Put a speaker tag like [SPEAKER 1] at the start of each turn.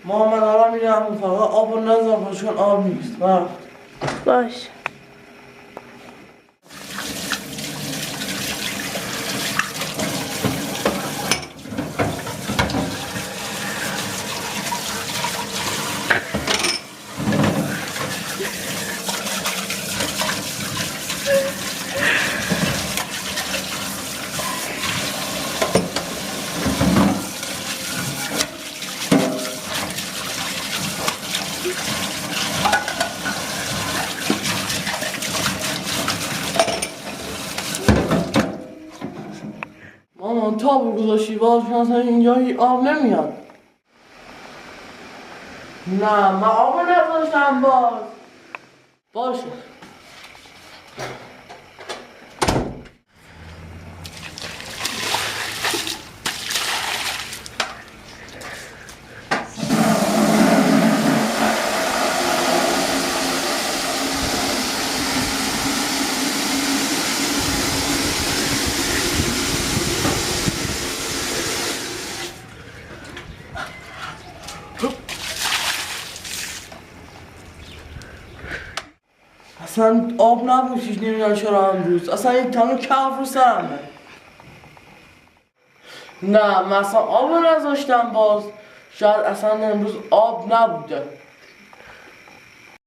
[SPEAKER 1] محمد الان میرم فقط آب رو نذار چون آب نیست وقت.
[SPEAKER 2] باش.
[SPEAKER 1] مامان تا گذاشتی باز مثلا اینجا آب نمیاد. نه من آب نذاشتم باز. باشه. اصلا آب نبوشیش نمیدونم چرا امروز اصلا این تانو کف رو سرمه. نه من اصلا آب رو نذاشتم باز شاید اصلا امروز آب نبوده.